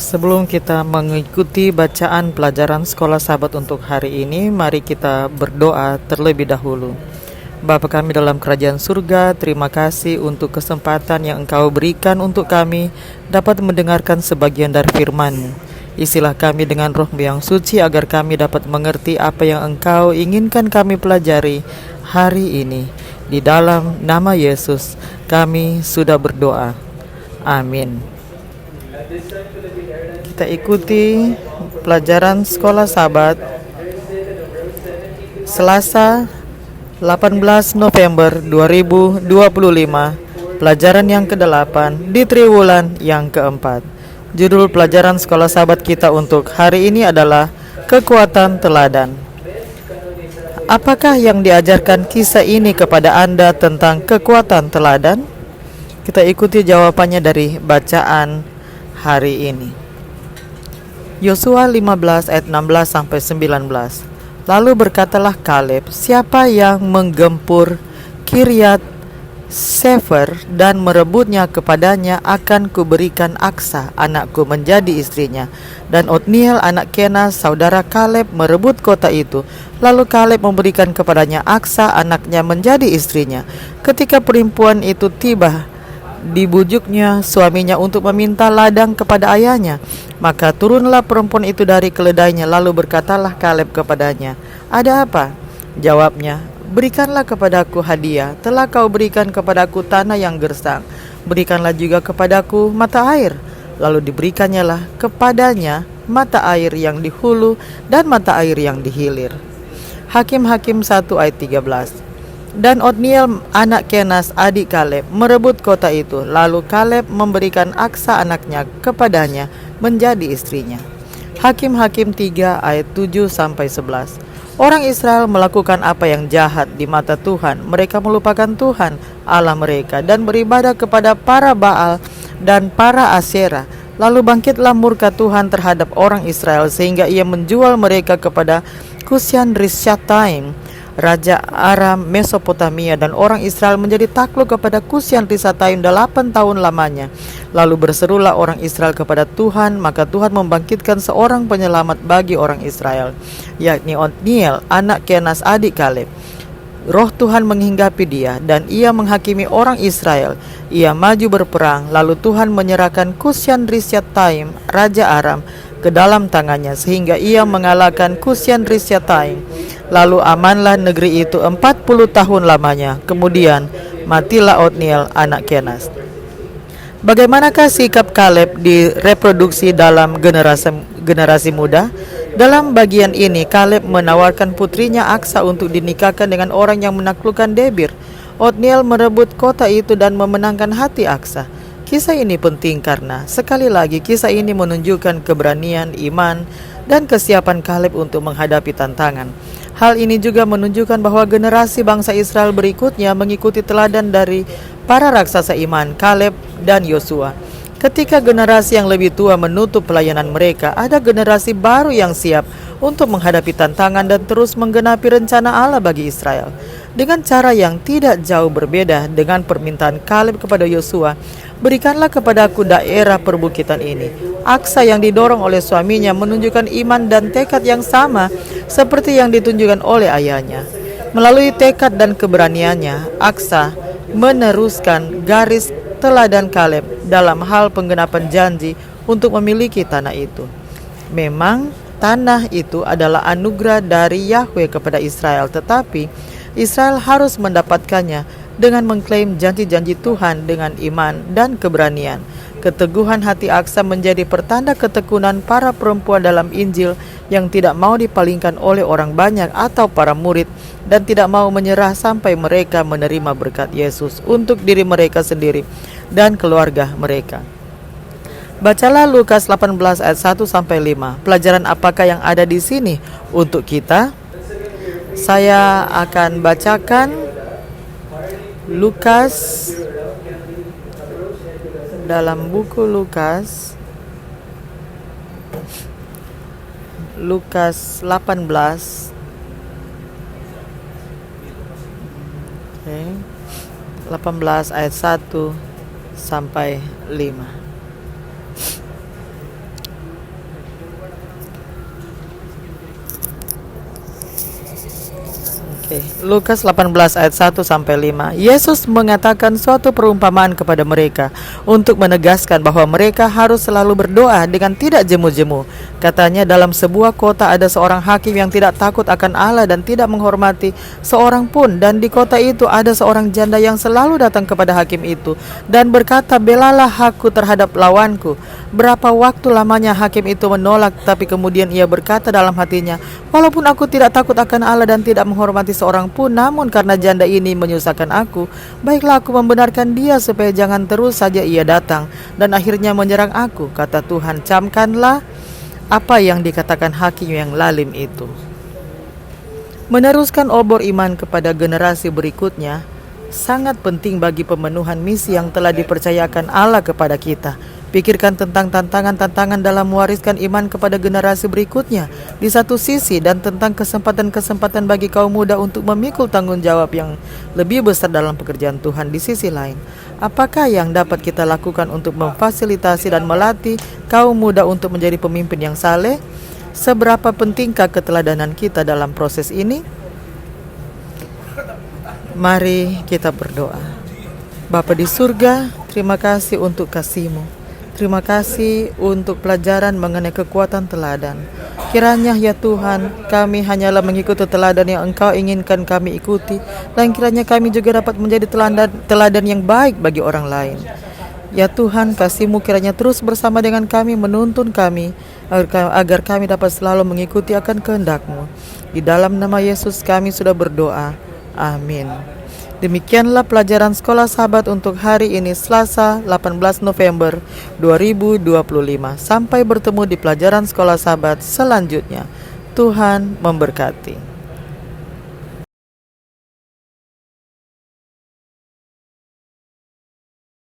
Sebelum kita mengikuti bacaan pelajaran sekolah sahabat untuk hari ini, mari kita berdoa terlebih dahulu. Bapa kami dalam kerajaan surga, terima kasih untuk kesempatan yang Engkau berikan untuk kami dapat mendengarkan sebagian dari firman-Mu. Isilah kami dengan roh-Mu yang suci agar kami dapat mengerti apa yang Engkau inginkan kami pelajari hari ini. Di dalam nama Yesus kami sudah berdoa. Amin. Kita ikuti pelajaran sekolah sahabat Selasa 18 November 2025, pelajaran yang ke-8 di triwulan yang keempat. Judul pelajaran sekolah sahabat kita untuk hari ini adalah kekuatan teladan. Apakah yang diajarkan kisah ini kepada Anda tentang kekuatan teladan? Kita ikuti jawabannya dari bacaan hari ini. Yosua 15 ayat 16 sampai 19. Lalu berkatalah Kaleb, siapa yang menggempur Kiryat Sefer dan merebutnya kepadanya akan kuberikan Aksa anakku menjadi istrinya. Dan Otniel anak Kenas saudara Kaleb merebut kota itu. Lalu Kaleb memberikan kepadanya Aksa anaknya menjadi istrinya. Ketika perempuan itu tiba, dibujuknya suaminya untuk meminta ladang kepada ayahnya. Maka turunlah perempuan itu dari keledainya. Lalu berkatalah Kaleb kepadanya, ada apa? Jawabnya, berikanlah kepadaku hadiah. Telah kau berikan kepadaku tanah yang gersang, berikanlah juga kepadaku mata air. Lalu diberikannya lah kepadanya mata air yang di hulu dan mata air yang di hilir. Hakim-Hakim 1 ayat 13. Dan Otniel anak Kenas adik Kaleb merebut kota itu. Lalu Kaleb memberikan Aksa anaknya kepadanya menjadi istrinya. Hakim-Hakim 3 ayat 7 sampai 11. Orang Israel melakukan apa yang jahat di mata Tuhan. Mereka melupakan Tuhan Allah mereka dan beribadah kepada para Baal dan para Asyera. Lalu bangkitlah murka Tuhan terhadap orang Israel sehingga ia menjual mereka kepada Kushan Rishathaim, raja Aram Mesopotamia, dan orang Israel menjadi takluk kepada Kushan Rishathaim 8 tahun lamanya. Lalu berserulah orang Israel kepada Tuhan, maka Tuhan membangkitkan seorang penyelamat bagi orang Israel, yakni Otniel anak Kenas adik Kaleb. Roh Tuhan menghinggapi dia dan ia menghakimi orang Israel. Ia maju berperang, lalu Tuhan menyerahkan Kushan Rishathaim raja Aram ke dalam tangannya sehingga ia mengalahkan Kushan Rishathaim. Lalu amanlah negeri itu 40 tahun lamanya. Kemudian matilah Otniel anak Kenas. Bagaimanakah sikap Kaleb direproduksi dalam generasi muda? Dalam bagian ini Kaleb menawarkan putrinya Aksa untuk dinikahkan dengan orang yang menaklukkan Debir. Otniel merebut kota itu dan memenangkan hati Aksa. Kisah ini penting karena sekali lagi kisah ini menunjukkan keberanian, iman, dan kesiapan Kaleb untuk menghadapi tantangan. Hal ini juga menunjukkan bahwa generasi bangsa Israel berikutnya mengikuti teladan dari para raksasa iman Kaleb dan Yosua. Ketika generasi yang lebih tua menutup pelayanan mereka, ada generasi baru yang siap untuk menghadapi tantangan dan terus menggenapi rencana Allah bagi Israel. Dengan cara yang tidak jauh berbeda dengan permintaan Kaleb kepada Yosua, berikanlah kepadaku daerah perbukitan ini. Aksa yang didorong oleh suaminya menunjukkan iman dan tekad yang sama seperti yang ditunjukkan oleh ayahnya. Melalui tekad dan keberaniannya, Aksa meneruskan garis teladan Kaleb dalam hal penggenapan janji untuk memiliki tanah itu. Memang tanah itu adalah anugerah dari Yahweh kepada Israel, tetapi Israel harus mendapatkannya dengan mengklaim janji-janji Tuhan dengan iman dan keberanian. Keteguhan hati Aksa menjadi pertanda ketekunan para perempuan dalam Injil yang tidak mau dipalingkan oleh orang banyak atau para murid dan tidak mau menyerah sampai mereka menerima berkat Yesus untuk diri mereka sendiri dan keluarga mereka. Bacalah Lukas 18 ayat 1 sampai 5. Pelajaran apakah yang ada di sini untuk kita? Saya akan bacakan Lukas dalam buku Lukas 18 18 ayat 1 sampai 5. Lukas 18 ayat 1-5. Yesus mengatakan suatu perumpamaan kepada mereka untuk menegaskan bahwa mereka harus selalu berdoa dengan tidak jemu-jemu. Katanya, dalam sebuah kota ada seorang hakim yang tidak takut akan Allah dan tidak menghormati seorang pun, dan di kota itu ada seorang janda yang selalu datang kepada hakim itu dan berkata, "Belalah aku terhadap lawanku." Berapa waktu lamanya hakim itu menolak, tapi kemudian ia berkata dalam hatinya, "Walaupun aku tidak takut akan Allah dan tidak menghormati seorang pun, namun karena janda ini menyusahkan aku, baiklah aku membenarkan dia supaya jangan terus saja ia datang dan akhirnya menyerang aku." Kata Tuhan, camkanlah apa yang dikatakan hakim yang lalim itu. Meneruskan obor iman kepada generasi berikutnya sangat penting bagi pemenuhan misi yang telah dipercayakan Allah kepada kita. Pikirkan tentang tantangan-tantangan dalam mewariskan iman kepada generasi berikutnya di satu sisi, dan tentang kesempatan-kesempatan bagi kaum muda untuk memikul tanggung jawab yang lebih besar dalam pekerjaan Tuhan di sisi lain. Apakah yang dapat kita lakukan untuk memfasilitasi dan melatih kaum muda untuk menjadi pemimpin yang saleh? Seberapa pentingkah keteladanan kita dalam proses ini? Mari kita berdoa. Bapa di surga, terima kasih untuk kasih-Mu. Terima kasih untuk pelajaran mengenai kekuatan teladan. Kiranya ya Tuhan, kami hanyalah mengikuti teladan yang Engkau inginkan kami ikuti, dan kiranya kami juga dapat menjadi teladan yang baik bagi orang lain. Ya Tuhan, kasih-Mu kiranya terus bersama dengan kami, menuntun kami agar kami dapat selalu mengikuti akan kehendak-Mu. Di dalam nama Yesus kami sudah berdoa. Amin. Demikianlah pelajaran Sekolah Sahabat untuk hari ini, Selasa 18 November 2025. Sampai bertemu di pelajaran Sekolah Sahabat selanjutnya. Tuhan memberkati.